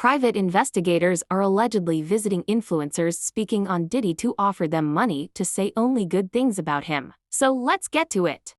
Private investigators are allegedly visiting influencers speaking on Diddy to offer them money to say only good things about him. So let's get to it.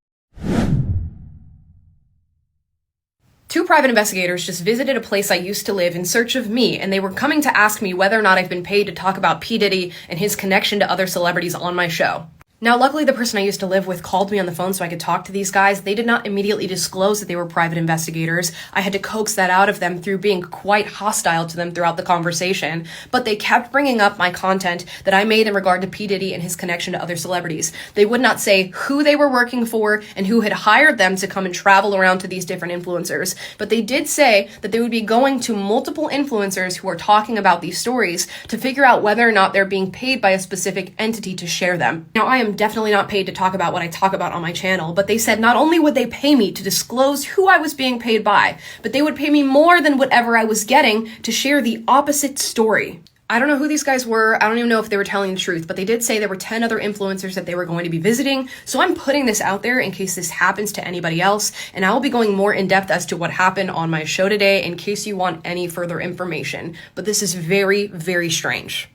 Two private investigators just visited a place I used to live in search of me, and they were coming to ask me whether or not I've been paid to talk about P. Diddy and his connection to other celebrities on my show. Now, luckily, the person I used to live with called me on the phone so I could talk to these guys. They did not immediately disclose that they were private investigators. I had to coax that out of them through being quite hostile to them throughout the conversation. But they kept bringing up my content that I made in regard to P. Diddy and his connection to other celebrities. They would not say who they were working for and who had hired them to come and travel around to these different influencers. But they did say that they would be going to multiple influencers who are talking about these stories to figure out whether or not they're being paid by a specific entity to share them. Now, I am definitely not paid to talk about what I talk about on my channel, but they said not only would they pay me to disclose who I was being paid by, but they would pay me more than whatever I was getting to share the opposite story. I don't know who these guys were. I don't even know if they were telling the truth, but they did say there were 10 other influencers that they were going to be visiting. So I'm putting this out there in case this happens to anybody else. And I will be going more in depth as to what happened on my show today in case you want any further information. But this is very, very strange.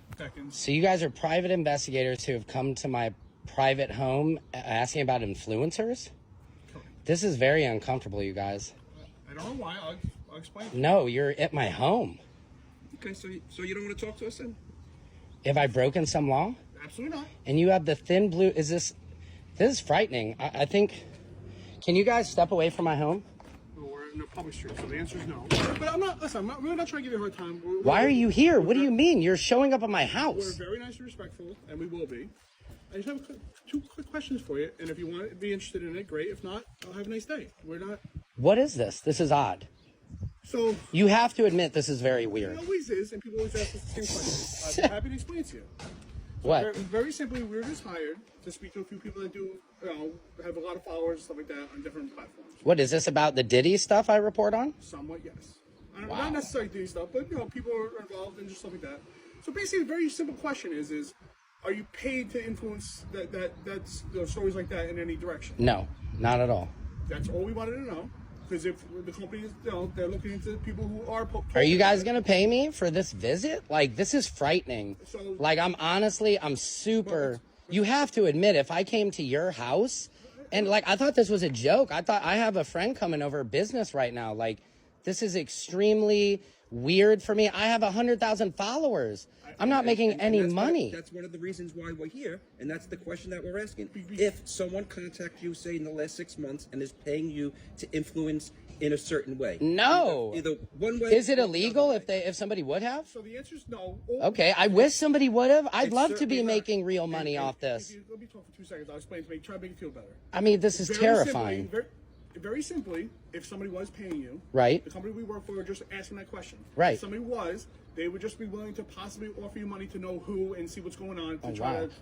So you guys are private investigators who have come to my private home asking about influencers? This is very uncomfortable, you guys. I don't know why. I'll explain. No, you're at my home. Okay, so you don't want to talk to us then? Have I broken some law? Absolutely not. And you have the thin blue. This is frightening. I think. Can you guys step away from my home? No, we're in a public street, so the answer is no. But we're not trying to give you a hard time. Why are you here? What do you mean? You're showing up at my house. We're very nice and respectful, and we will be. I just have two quick questions for you, and if you want to be interested in it, great. If not, I'll have a nice day. We're not... What is this? This is odd. So... You have to admit this is very weird. It always is, and people always ask us the same questions. I'm happy to explain to you. So What? very simply, we were just hired to speak to a few people that do, have a lot of followers and stuff like that on different platforms. What, is this about the Diddy stuff I report on? Somewhat, yes. Wow. Not necessarily Diddy stuff, but, people are involved in just stuff like that. So basically, a very simple question is are you paid to influence that's stories like that in any direction? No, not at all. That's all we wanted to know. Because if the company is, they're looking into people who are... Are you guys going to pay me for this visit? Like, this is frightening. So, like, I'm super... You have to admit, if I came to your house, and, like, I thought this was a joke. I thought I have a friend coming over business right now. Like, this is extremely weird for me. I have 100,000 followers. I'm not making any money. That's one of the reasons why we're here, and that's the question that we're asking. If someone contacts you, say, in the last 6 months, and is paying you to influence in a certain way. No. Either one way. Is it illegal if somebody would have? So the answer is no. Okay, I wish somebody would have. I'd It's love to be certainly not. making real money off this. Let me talk for 2 seconds. I'll explain to you. Try to make you feel better. I mean, this is terrifying. Very simply, if somebody was paying you, Right. the company we work for, just asking that question. Right. If somebody was, they would just be willing to possibly offer you money to know who and see what's going on.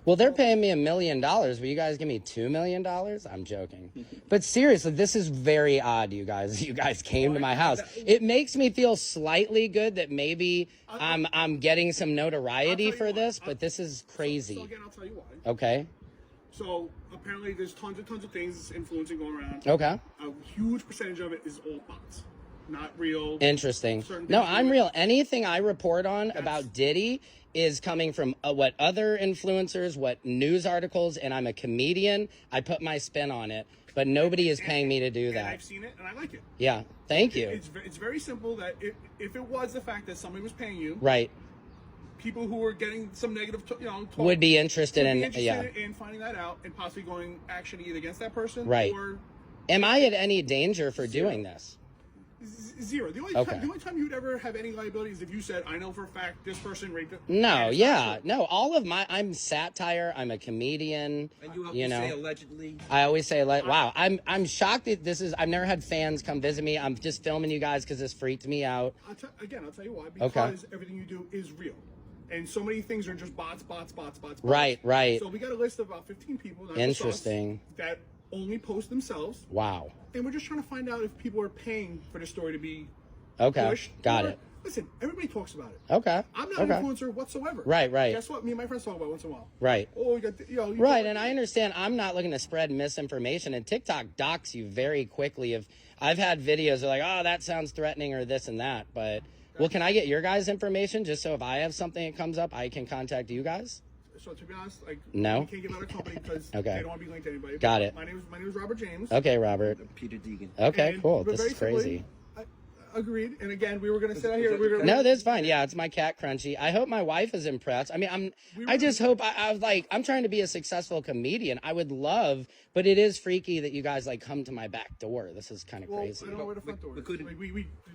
Well, they're paying me $1 million. Will you guys give me $2 million? I'm joking. But seriously, this is very odd, you guys. You guys came to my house. It makes me feel slightly good that maybe I'm getting some notoriety for this, but this is crazy. So again, I'll tell you why. Okay. So apparently there's tons of things influencing going around. Okay. A huge percentage of it is all bots, not real. Interesting. No, I'm real. Anything I report on about Diddy is coming from what other influencers, what news articles, and I'm a comedian. I put my spin on it, but nobody is paying me to do that. I've seen it and I like it. Yeah. Thank you. It's very simple that if it was the fact that somebody was paying you, right. People who were getting some negative, talk, would be interested in finding that out and possibly going action either against that person, right? Or am I at any danger for doing this? Zero. The only time you would ever have any liability is if you said, "I know for a fact this person raped it." No, no. All of I'm satire. I'm a comedian. And you know, say allegedly. I always say, wow. I'm shocked that this is. I've never had fans come visit me. I'm just filming you guys because this freaked me out. I'll tell you why. Because everything you do is real. And so many things are just bots. Right. So we got a list of about 15 people. Interesting. That only post themselves. Wow. And we're just trying to find out if people are paying for the story to be pushed. Got it. Listen, everybody talks about it. Okay. I'm not an influencer whatsoever. Right. Guess what? Me and my friends talk about it once in a while. Right. Oh, you got right, and I understand. I'm not looking to spread misinformation, and TikTok docks you very quickly. If I've had videos of like, oh, that sounds threatening or this and that, but Well, can I get your guys' information just so if I have something that comes up, I can contact you guys? So to be honest, like No? we can't give out our company because Okay. they don't want to be linked to anybody. Got it. My name is Robert James. Okay, Robert. Peter Deegan. Okay, And- cool. but This very is crazy. simply, agreed. And again, we were gonna sit out here. We were No, that's fine. Yeah, it's my cat Crunchy. I hope my wife is impressed. I mean, I just hope I was like, I'm trying to be a successful comedian. I would love, but it is freaky that you guys like come to my back door. This is kind of Well, crazy. I don't know where the front door is. could-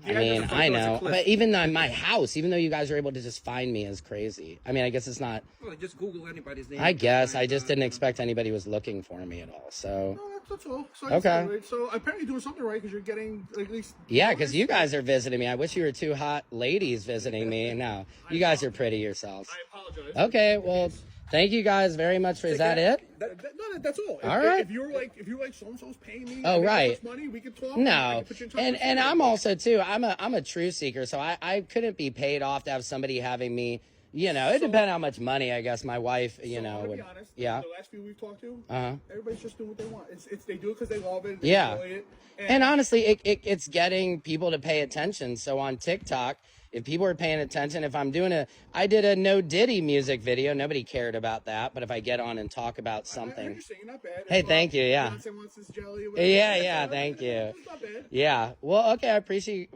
I mean, I know, but even on my house, even though you guys are able to just find me is crazy. I mean, I guess it's not, Well, just Google anybody's name. I guess I just didn't expect anybody was looking for me at all. So, No, that's all. So Okay. Right? So apparently doing something right because you're getting at least. yeah, because you guys are visiting me. I wish you were two hot ladies visiting me. No, you guys are pretty yourselves. I apologize. Okay, well, thank you guys very much for, is that it? No, that's all. All right. If you're like so and so's paying me. Oh, and right. this money, we could talk. I No, can put you in touch and with and somebody. I'm also too. I'm a truth seeker, so I couldn't be paid off to have somebody having me. You know, it depends how much money I guess my wife. You So, know, I'm gonna would, be honest. yeah. The last few we've talked to, Uh-huh. everybody's just doing what they want. It's they do it because they love it. They Yeah. enjoy it. And honestly, it's getting people to pay attention. So on TikTok, if people are paying attention, if I'm doing I did a no Diddy music video. Nobody cared about that. But if I get on and talk about I heard something, you singing, not bad. Hey, If, thank you, yeah. Beyonce wants this jelly. Or whatever, yeah, it's thank you. It's not bad. Yeah. Well, okay. I appreciate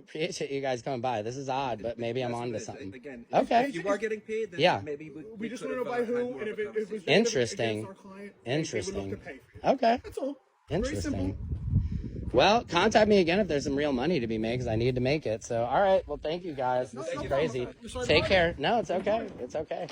you guys coming by. This is odd, but maybe I'm on to something. Again, Okay. if you are getting paid, then Yeah. maybe We just could want to know have, by had who, more and of if a it was conversation. Interesting. against our client, Interesting. They would look to pay for you. Okay. That's all. Very Interesting. simple. Well, contact me again if there's some real money to be made because I need to make it. So, all right. Well, thank you guys. This is no crazy. problem. Sorry Take about care. No, it's okay. It's okay.